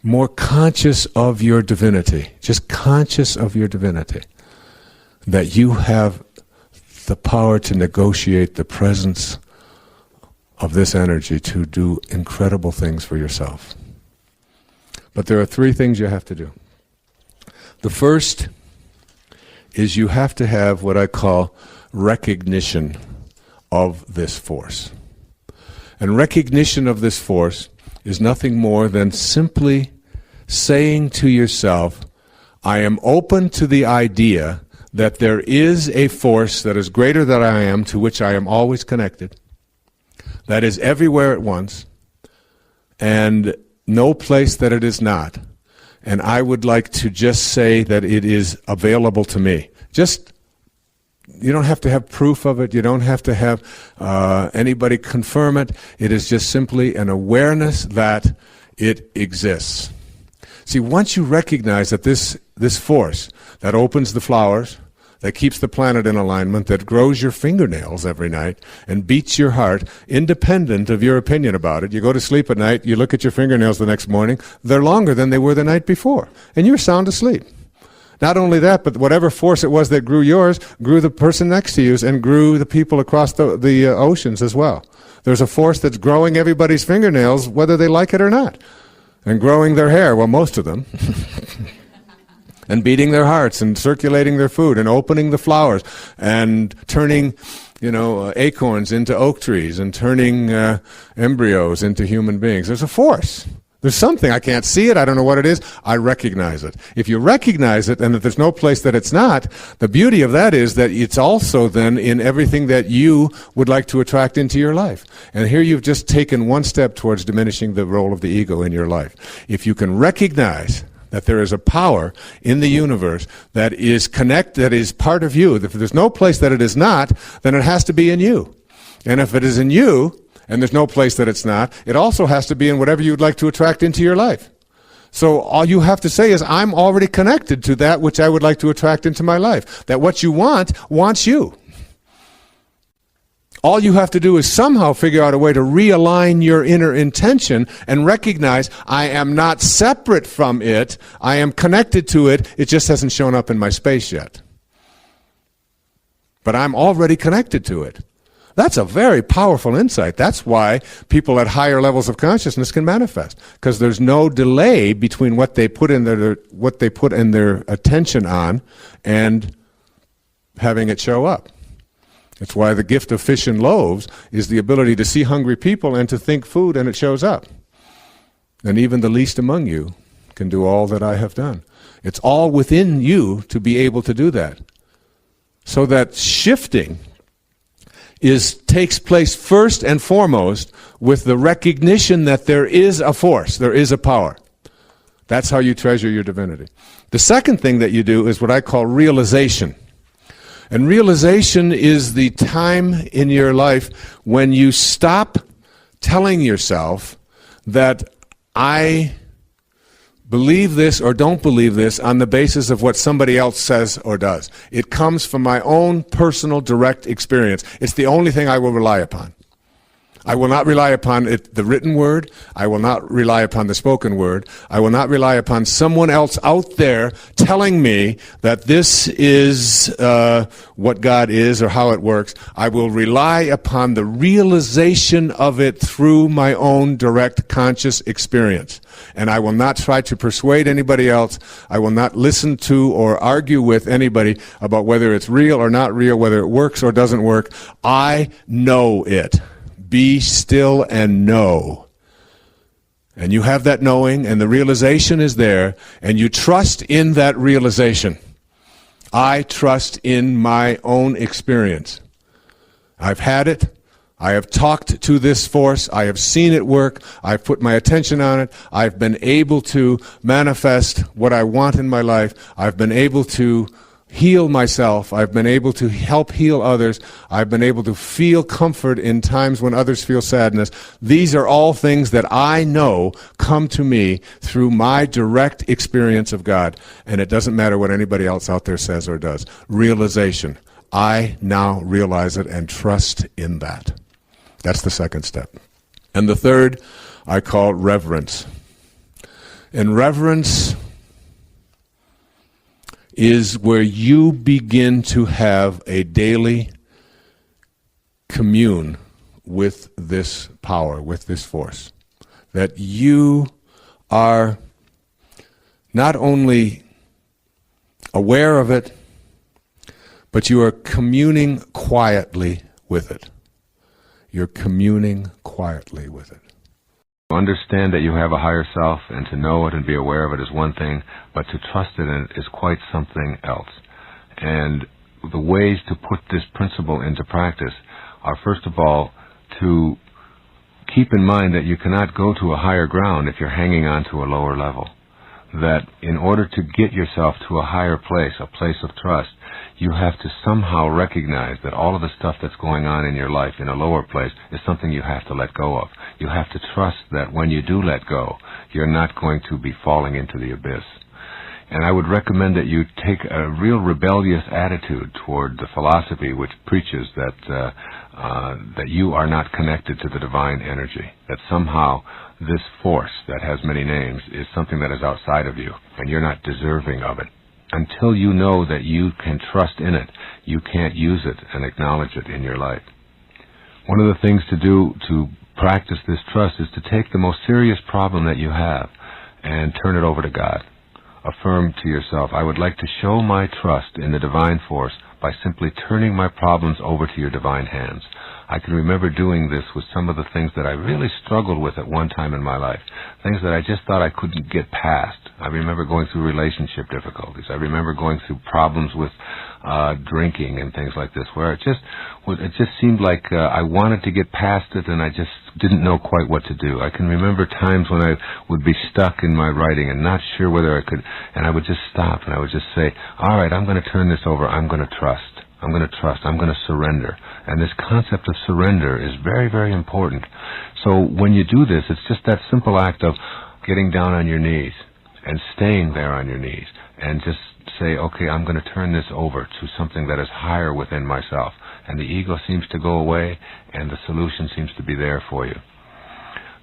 more conscious of your divinity, just conscious of your divinity, that you have the power to negotiate the presence of this energy to do incredible things for yourself. But there are 3 things you have to do. The first is you have to have what I call recognition of this force. And recognition of this force is nothing more than simply saying to yourself, I am open to the idea that there is a force that is greater than I am, to which I am always connected, that is everywhere at once, and no place that it is not. And I would like to just say that it is available to me. You don't have to have proof of it. You don't have to have anybody confirm it. It is just simply an awareness that it exists. See, once you recognize that this force that opens the flowers, that keeps the planet in alignment, that grows your fingernails every night and beats your heart, independent of your opinion about it. You go to sleep at night, you look at your fingernails the next morning, they're longer than they were the night before, and you're sound asleep. Not only that, but whatever force it was that grew yours, grew the person next to yours and grew the people across the oceans as well. There's a force that's growing everybody's fingernails, whether they like it or not, and growing their hair, well, most of them, and beating their hearts and circulating their food and opening the flowers and turning, acorns into oak trees and turning embryos into human beings. There's a force. There's something. I can't see it. I don't know what it is. I recognize it. If you recognize it and that there's no place that it's not, the beauty of that is that it's also then in everything that you would like to attract into your life. And here you've just taken one step towards diminishing the role of the ego in your life. If you can recognize that there is a power in the universe that is that is part of you, if there's no place that it is not, then it has to be in you. And if it is in you, and there's no place that it's not, it also has to be in whatever you'd like to attract into your life. So all you have to say is, I'm already connected to that which I would like to attract into my life. That what you want, wants you. All you have to do is somehow figure out a way to realign your inner intention and recognize, I am not separate from it, I am connected to it, it just hasn't shown up in my space yet. But I'm already connected to it. That's a very powerful insight. That's why people at higher levels of consciousness can manifest, because there's no delay between what they put in their attention on and having it show up. It's why the gift of fish and loaves is the ability to see hungry people and to think food, and it shows up. And even the least among you can do all that I have done. It's all within you to be able to do that. So that shifting takes place first and foremost with the recognition that there is a force, there is a power. That's how you treasure your divinity. The second thing that you do is what I call realization. And realization is the time in your life when you stop telling yourself that I believe this or don't believe this on the basis of what somebody else says or does. It comes from my own personal direct experience. It's the only thing I will rely upon. I will not rely upon the written word. I will not rely upon the spoken word. I will not rely upon someone else out there telling me that this is what God is or how it works. I will rely upon the realization of it through my own direct conscious experience. And I will not try to persuade anybody else. I will not listen to or argue with anybody about whether it's real or not real, whether it works or doesn't work. I know it. Be still and know. And you have that knowing, and the realization is there, and you trust in that realization. I trust in my own experience. I've had it. I have talked to this force. I have seen it work. I've put my attention on it. I've been able to manifest what I want in my life. I've been able to heal myself. I've been able to help heal others. I've been able to feel comfort in times when others feel sadness. These are all things that I know come to me through my direct experience of God. And it doesn't matter what anybody else out there says or does. Realization. I now realize it and trust in that. That's the second step. And the third I call reverence. And reverence is where you begin to have a daily commune with this power, with this force. That you are not only aware of it, but you are communing quietly with it. You're communing quietly with it. To understand that you have a higher self and to know it and be aware of it is one thing, but to trust it in it is quite something else. And the ways to put this principle into practice are, first of all, to keep in mind that you cannot go to a higher ground if you're hanging on to a lower level. That in order to get yourself to a higher place, a place of trust, you have to somehow recognize that all of the stuff that's going on in your life in a lower place is something you have to let go of. You have to trust that when you do let go, you're not going to be falling into the abyss. And I would recommend that you take a real rebellious attitude toward the philosophy which preaches that that you are not connected to the divine energy, that somehow this force that has many names is something that is outside of you, and you're not deserving of it. Until you know that you can trust in it, you can't use it and acknowledge it in your life. One of the things to do to practice this trust is to take the most serious problem that you have and turn it over to God. Affirm to yourself, I would like to show my trust in the divine force by simply turning my problems over to your divine hands. I can remember doing this with some of the things that I really struggled with at one time in my life, things that I just thought I couldn't get past. I remember going through relationship difficulties. I remember going through problems with drinking and things like this, where it just seemed like I wanted to get past it and I just didn't know quite what to do. I can remember times when I would be stuck in my writing and not sure whether I could, and I would just stop and I would just say, all right, I'm going to turn this over. I'm going to trust. I'm going to trust. I'm going to surrender. And this concept of surrender is very, very important. So when you do this, it's just that simple act of getting down on your knees and staying there on your knees and just say, okay, I'm going to turn this over to something that is higher within myself. And the ego seems to go away and the solution seems to be there for you.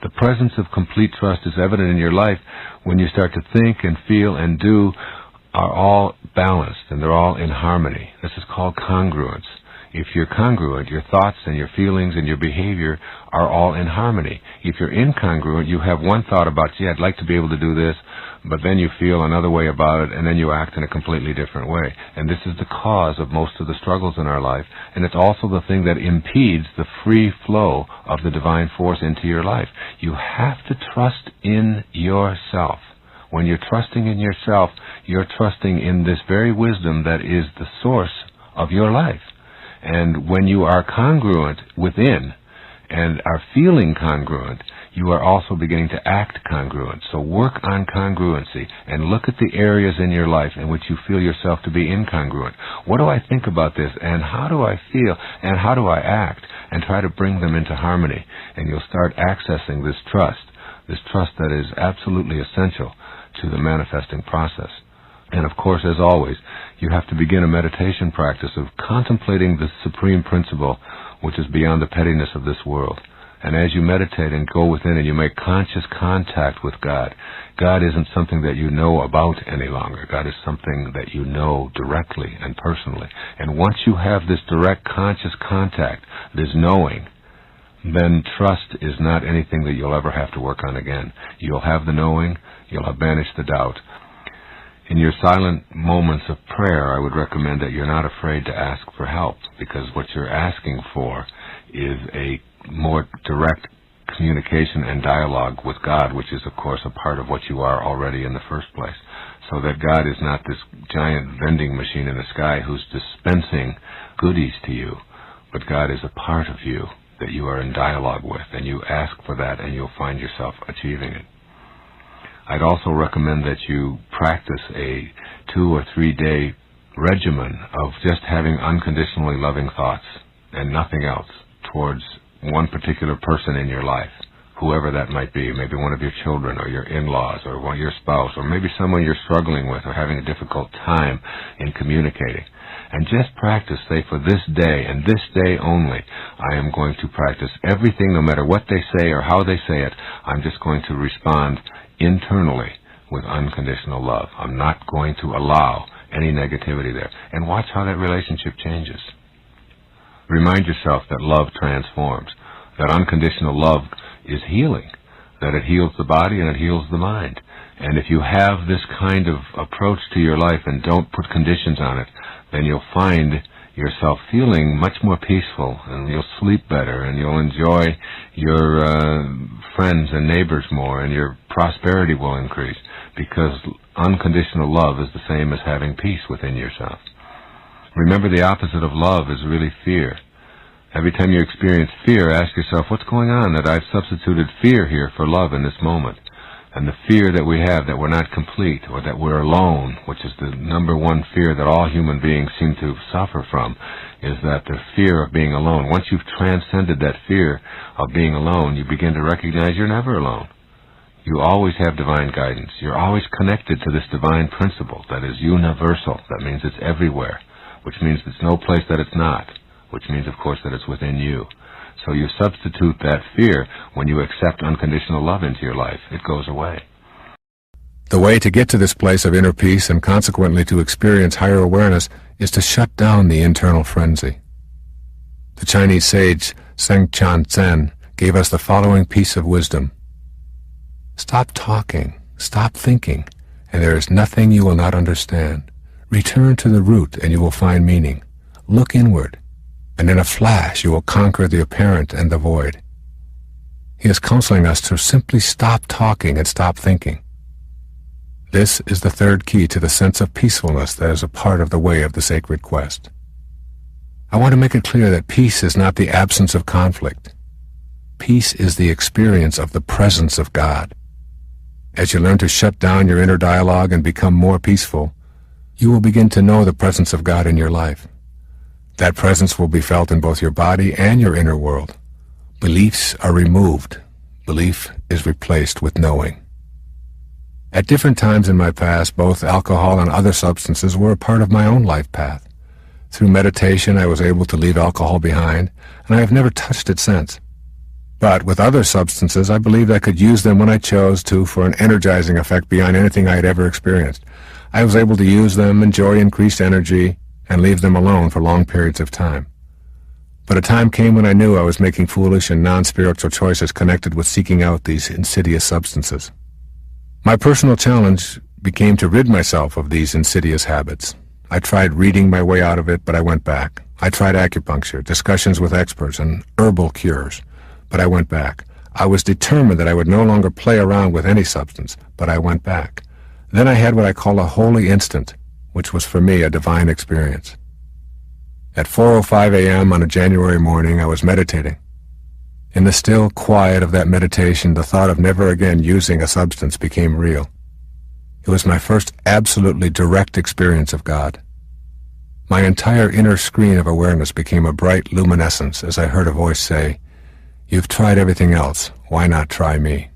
The presence of complete trust is evident in your life when you start to think and feel and do are all balanced and they're all in harmony. This is called congruence. If you're congruent, your thoughts and your feelings and your behavior are all in harmony. If you're incongruent, you have one thought about, gee, I'd like to be able to do this, but then you feel another way about it, and then you act in a completely different way. And this is the cause of most of the struggles in our life, and it's also the thing that impedes the free flow of the divine force into your life. You have to trust in yourself. When you're trusting in yourself, you're trusting in this very wisdom that is the source of your life. And when you are congruent within and are feeling congruent, you are also beginning to act congruent. So work on congruency and look at the areas in your life in which you feel yourself to be incongruent. What do I think about this, and how do I feel, and how do I act? And try to bring them into harmony. And you'll start accessing this trust that is absolutely essential to the manifesting process. And of course, as always, you have to begin a meditation practice of contemplating the supreme principle which is beyond the pettiness of this world. And as you meditate and go within and you make conscious contact with God, God isn't something that you know about any longer. God is something that you know directly and personally. And once you have this direct conscious contact, this knowing, then trust is not anything that you'll ever have to work on again. You'll have the knowing, you'll have banished the doubt. In your silent moments of prayer, I would recommend that you're not afraid to ask for help, because what you're asking for is a more direct communication and dialogue with God, which is, of course, a part of what you are already in the first place. So that God is not this giant vending machine in the sky who's dispensing goodies to you, but God is a part of you that you are in dialogue with, and you ask for that, and you'll find yourself achieving it. I'd also recommend that you practice a 2 or 3 day regimen of just having unconditionally loving thoughts and nothing else towards one particular person in your life, whoever that might be, maybe one of your children or your in-laws or one of your spouse, or maybe someone you're struggling with or having a difficult time in communicating. And just practice, say, for this day and this day only, I am going to practice everything, no matter what they say or how they say it. I'm just going to respond internally with unconditional love. I'm not going to allow any negativity there. And watch how that relationship changes. Remind yourself that love transforms, that unconditional love is healing, that it heals the body and it heals the mind. And if you have this kind of approach to your life and don't put conditions on it, then you'll find yourself feeling much more peaceful, and you'll sleep better, and you'll enjoy your friends and neighbors more, and your prosperity will increase, because unconditional love is the same as having peace within yourself. Remember, the opposite of love is really fear. Every time you experience fear, ask yourself, what's going on that I've substituted fear here for love in this moment? And the fear that we have that we're not complete, or that we're alone, which is the number one fear that all human beings seem to suffer from, is that the fear of being alone. Once you've transcended that fear of being alone, you begin to recognize you're never alone. You always have divine guidance. You're always connected to this divine principle that is universal. That means it's everywhere, which means it's no place that it's not, which means, of course, that it's within you. So you substitute that fear when you accept unconditional love into your life. It goes away. The way to get to this place of inner peace and consequently to experience higher awareness is to shut down the internal frenzy. The Chinese sage Seng Chan Tsen gave us the following piece of wisdom. Stop talking, stop thinking, and there is nothing you will not understand. Return to the root and you will find meaning. Look inward, and in a flash you will conquer the apparent and the void. He is counseling us to simply stop talking and stop thinking. This is the third key to the sense of peacefulness that is a part of the way of the sacred quest. I want to make it clear that peace is not the absence of conflict. Peace is the experience of the presence of God. As you learn to shut down your inner dialogue and become more peaceful, you will begin to know the presence of God in your life. That presence will be felt in both your body and your inner world. Beliefs are removed. Belief is replaced with knowing. At different times in my past, both alcohol and other substances were a part of my own life path. Through meditation, I was able to leave alcohol behind, and I have never touched it since. But with other substances, I believed I could use them when I chose to for an energizing effect beyond anything I had ever experienced. I was able to use them, enjoy increased energy, and leave them alone for long periods of time. But a time came when I knew I was making foolish and non-spiritual choices connected with seeking out these insidious substances. My personal challenge became to rid myself of these insidious habits. I tried reading my way out of it, but I went back. I tried acupuncture, discussions with experts, and herbal cures, but I went back. I was determined that I would no longer play around with any substance, but I went back. Then I had what I call a holy instant, which was for me a divine experience. At 4:05 a.m. on a January morning, I was meditating. In the still quiet of that meditation, the thought of never again using a substance became real. It was my first absolutely direct experience of God. My entire inner screen of awareness became a bright luminescence as I heard a voice say, "You've tried everything else. Why not try me?"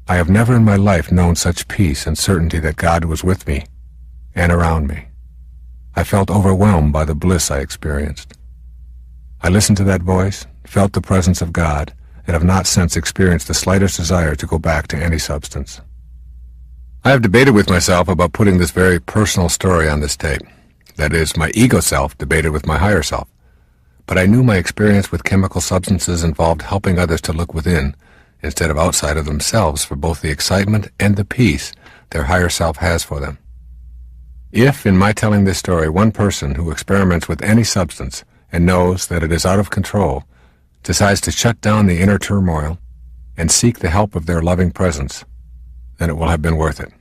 I have never in my life known such peace and certainty that God was with me and around me. I felt overwhelmed by the bliss I experienced. I listened to that voice, felt the presence of God, and have not since experienced the slightest desire to go back to any substance. I have debated with myself about putting this very personal story on this tape. That is, my ego self debated with my higher self. But I knew my experience with chemical substances involved helping others to look within, instead of outside of themselves, for both the excitement and the peace their higher self has for them. If, in my telling this story, one person who experiments with any substance and knows that it is out of control decides to shut down the inner turmoil and seek the help of their loving presence, then it will have been worth it.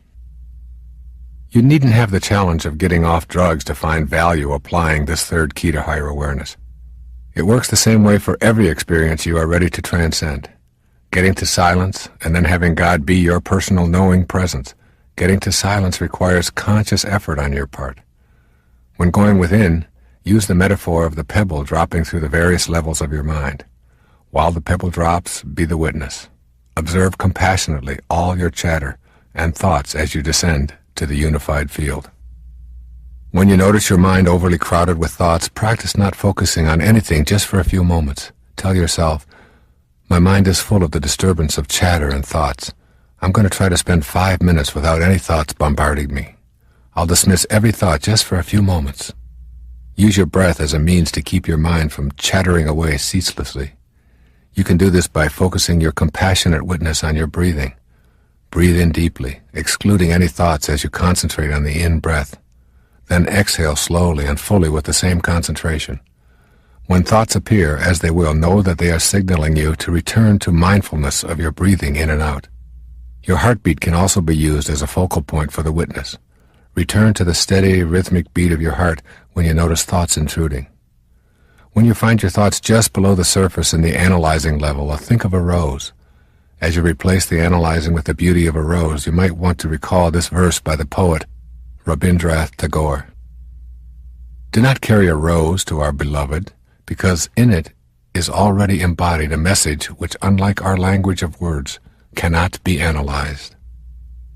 You needn't have the challenge of getting off drugs to find value applying this third key to higher awareness. It works the same way for every experience you are ready to transcend. Getting to silence and then having God be your personal knowing presence. Getting to silence requires conscious effort on your part. When going within, use the metaphor of the pebble dropping through the various levels of your mind. While the pebble drops, be the witness. Observe compassionately all your chatter and thoughts as you descend to the unified field. When you notice your mind overly crowded with thoughts, practice not focusing on anything just for a few moments. Tell yourself, "My mind is full of the disturbance of chatter and thoughts. I'm going to try to spend 5 minutes without any thoughts bombarding me. I'll dismiss every thought just for a few moments. Use your breath as a means to keep your mind from chattering away ceaselessly. You can do this by focusing your compassionate witness on your breathing. Breathe in deeply, excluding any thoughts as you concentrate on the in-breath. Then exhale slowly and fully with the same concentration. When thoughts appear, as they will, know that they are signaling you to return to mindfulness of your breathing in and out. Your heartbeat can also be used as a focal point for the witness. Return to the steady, rhythmic beat of your heart when you notice thoughts intruding. When you find your thoughts just below the surface in the analyzing level, think of a rose. As you replace the analyzing with the beauty of a rose, you might want to recall this verse by the poet Rabindranath Tagore. Do not carry a rose to our beloved, because in it is already embodied a message which, unlike our language of words, cannot be analyzed.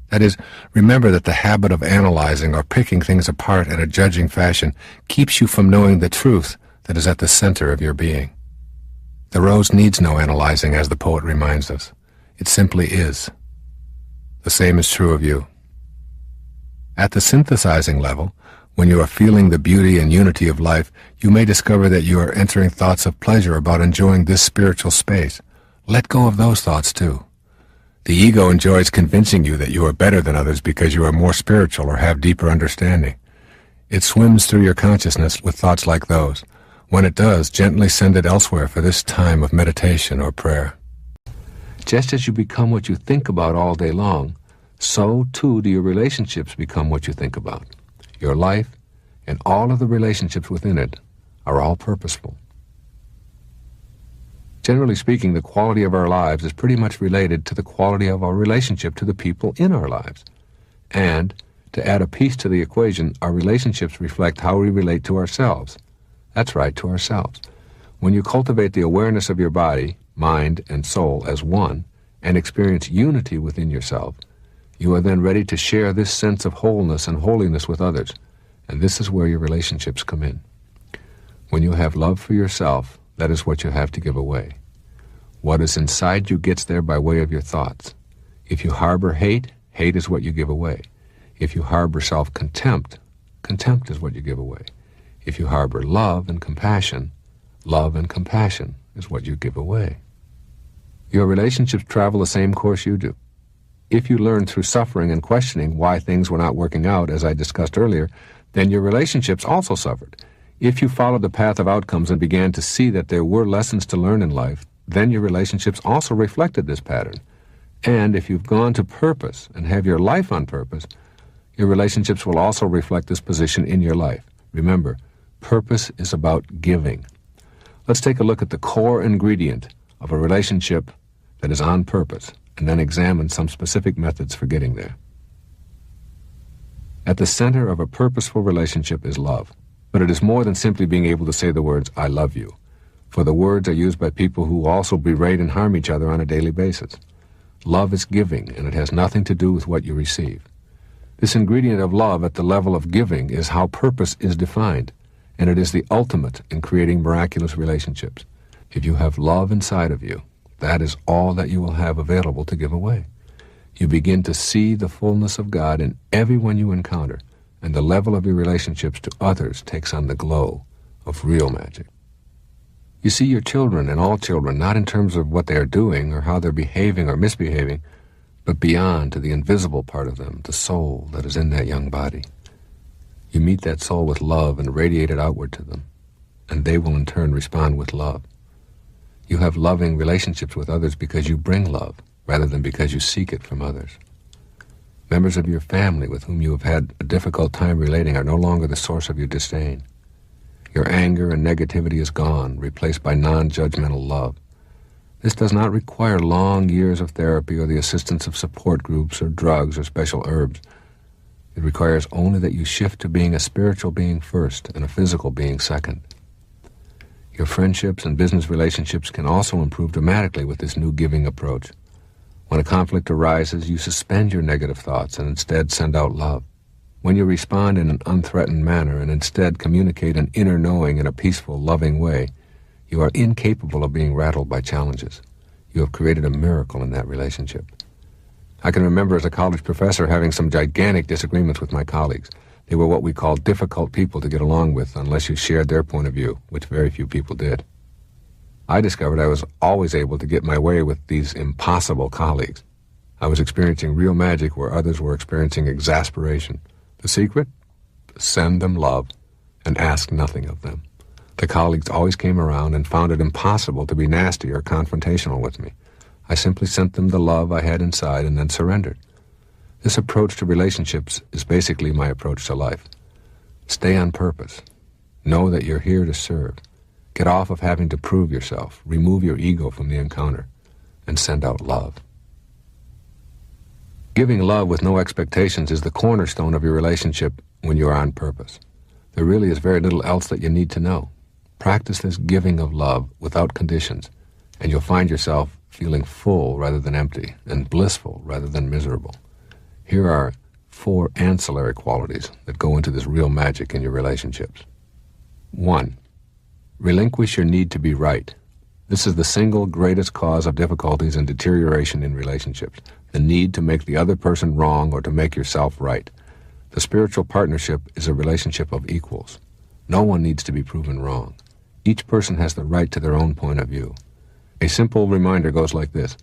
That is, remember that the habit of analyzing or picking things apart in a judging fashion keeps you from knowing the truth that is at the center of your being. The rose needs no analyzing, as the poet reminds us. It simply is. The same is true of you. At the synthesizing level, when you are feeling the beauty and unity of life, you may discover that you are entering thoughts of pleasure about enjoying this spiritual space. Let go of those thoughts too. The ego enjoys convincing you that you are better than others because you are more spiritual or have deeper understanding. It swims through your consciousness with thoughts like those. When it does, gently send it elsewhere for this time of meditation or prayer. Just as you become what you think about all day long, so too do your relationships become what you think about. Your life and all of the relationships within it are all purposeful. Generally speaking, the quality of our lives is pretty much related to the quality of our relationship to the people in our lives. And, to add a piece to the equation, our relationships reflect how we relate to ourselves. That's right, to ourselves. When you cultivate the awareness of your body, mind, and soul as one, and experience unity within yourself, you are then ready to share this sense of wholeness and holiness with others, and this is where your relationships come in. When you have love for yourself, that is what you have to give away. What is inside you gets there by way of your thoughts. If you harbor hate, hate is what you give away. If you harbor self-contempt, contempt is what you give away. If you harbor love and compassion is what you give away. Your relationships travel the same course you do. If you learn through suffering and questioning why things were not working out, as I discussed earlier, then your relationships also suffered. If you followed the path of outcomes and began to see that there were lessons to learn in life, then your relationships also reflected this pattern. And if you've gone to purpose and have your life on purpose, your relationships will also reflect this position in your life. Remember, purpose is about giving. Let's take a look at the core ingredient of a relationship that is on purpose, and then examine some specific methods for getting there. At the center of a purposeful relationship is love, but it is more than simply being able to say the words, "I love you," for the words are used by people who also berate and harm each other on a daily basis. Love is giving, and it has nothing to do with what you receive. This ingredient of love at the level of giving is how purpose is defined, and it is the ultimate in creating miraculous relationships. If you have love inside of you, that is all that you will have available to give away. You begin to see the fullness of God in everyone you encounter, and the level of your relationships to others takes on the glow of real magic. You see your children and all children not in terms of what they are doing or how they're behaving or misbehaving, but beyond to the invisible part of them, the soul that is in that young body. You meet that soul with love and radiate it outward to them, and they will in turn respond with love. You have loving relationships with others because you bring love, rather than because you seek it from others. Members of your family with whom you have had a difficult time relating are no longer the source of your disdain. Your anger and negativity is gone, replaced by non-judgmental love. This does not require long years of therapy or the assistance of support groups or drugs or special herbs. It requires only that you shift to being a spiritual being first and a physical being second. Your friendships and business relationships can also improve dramatically with this new giving approach. When a conflict arises, you suspend your negative thoughts and instead send out love. When you respond in an unthreatened manner and instead communicate an inner knowing in a peaceful, loving way, you are incapable of being rattled by challenges. You have created a miracle in that relationship. I can remember as a college professor having some gigantic disagreements with my colleagues. They were what we call difficult people to get along with unless you shared their point of view, which very few people did. I discovered I was always able to get my way with these impossible colleagues. I was experiencing real magic where others were experiencing exasperation. The secret? Send them love and ask nothing of them. The colleagues always came around and found it impossible to be nasty or confrontational with me. I simply sent them the love I had inside and then surrendered. This approach to relationships is basically my approach to life. Stay on purpose. Know that you're here to serve. Get off of having to prove yourself. Remove your ego from the encounter and send out love. Giving love with no expectations is the cornerstone of your relationship when you are on purpose. There really is very little else that you need to know. Practice this giving of love without conditions, and you'll find yourself feeling full rather than empty, and blissful rather than miserable. Here are 4 ancillary qualities that go into this real magic in your relationships. 1. Relinquish your need to be right. This is the single greatest cause of difficulties and deterioration in relationships, the need to make the other person wrong or to make yourself right. The spiritual partnership is a relationship of equals. No one needs to be proven wrong. Each person has the right to their own point of view. A simple reminder goes like this: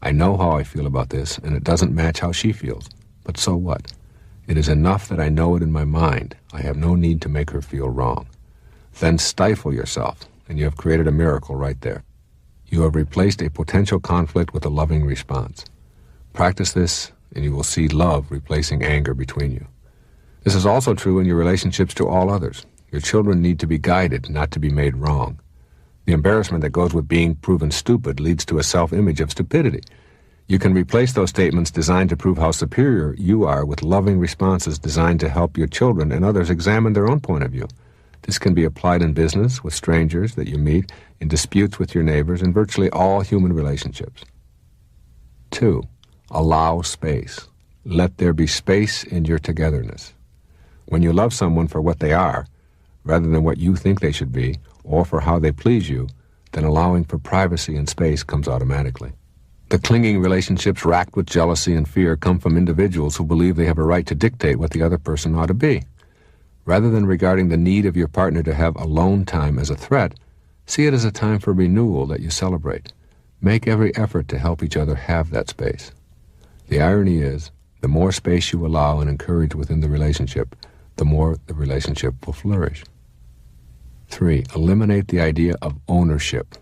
I know how I feel about this, and it doesn't match how she feels. But so what? It is enough that I know it in my mind. I have no need to make her feel wrong. Then stifle yourself, and you have created a miracle right there. You have replaced a potential conflict with a loving response. Practice this, and you will see love replacing anger between you. This is also true in your relationships to all others. Your children need to be guided, not to be made wrong. The embarrassment that goes with being proven stupid leads to a self-image of stupidity. You can replace those statements designed to prove how superior you are with loving responses designed to help your children and others examine their own point of view. This can be applied in business, with strangers that you meet, in disputes with your neighbors, in virtually all human relationships. 2. Allow space. Let there be space in your togetherness. When you love someone for what they are, rather than what you think they should be, or for how they please you, then allowing for privacy and space comes automatically. The clinging relationships racked with jealousy and fear come from individuals who believe they have a right to dictate what the other person ought to be. Rather than regarding the need of your partner to have alone time as a threat, see it as a time for renewal that you celebrate. Make every effort to help each other have that space. The irony is, the more space you allow and encourage within the relationship, the more the relationship will flourish. 3. Eliminate the idea of ownership.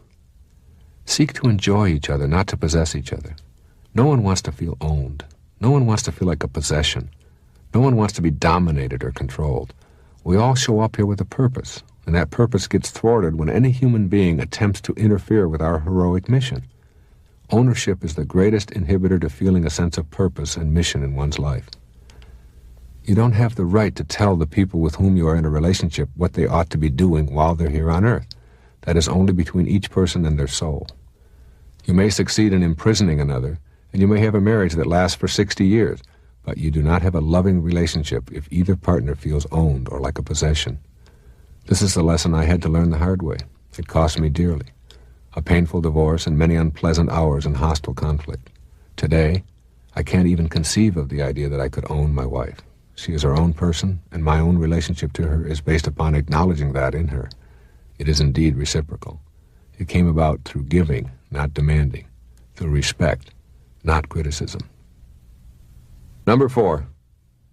Seek to enjoy each other, not to possess each other. No one wants to feel owned. No one wants to feel like a possession. No one wants to be dominated or controlled. We all show up here with a purpose, and that purpose gets thwarted when any human being attempts to interfere with our heroic mission. Ownership is the greatest inhibitor to feeling a sense of purpose and mission in one's life. You don't have the right to tell the people with whom you are in a relationship what they ought to be doing while they're here on earth. That is only between each person and their soul. You may succeed in imprisoning another, and you may have a marriage that lasts for 60 years, but you do not have a loving relationship if either partner feels owned or like a possession. This is the lesson I had to learn the hard way. It cost me dearly. A painful divorce and many unpleasant hours in hostile conflict. Today, I can't even conceive of the idea that I could own my wife. She is her own person, and my own relationship to her is based upon acknowledging that in her. It is indeed reciprocal. It came about through giving, not demanding, through respect, not criticism. Number 4,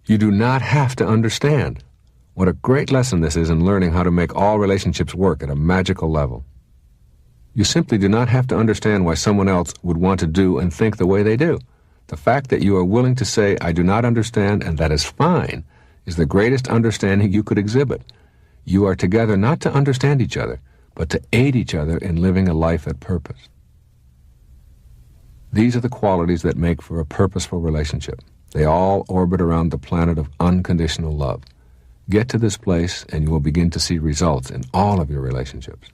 you do not have to understand. What a great lesson this is in learning how to make all relationships work at a magical level. You simply do not have to understand why someone else would want to do and think the way they do. The fact that you are willing to say, I do not understand, and that is fine, is the greatest understanding you could exhibit. You are together not to understand each other, but to aid each other in living a life at purpose. These are the qualities that make for a purposeful relationship. They all orbit around the planet of unconditional love. Get to this place, and you will begin to see results in all of your relationships.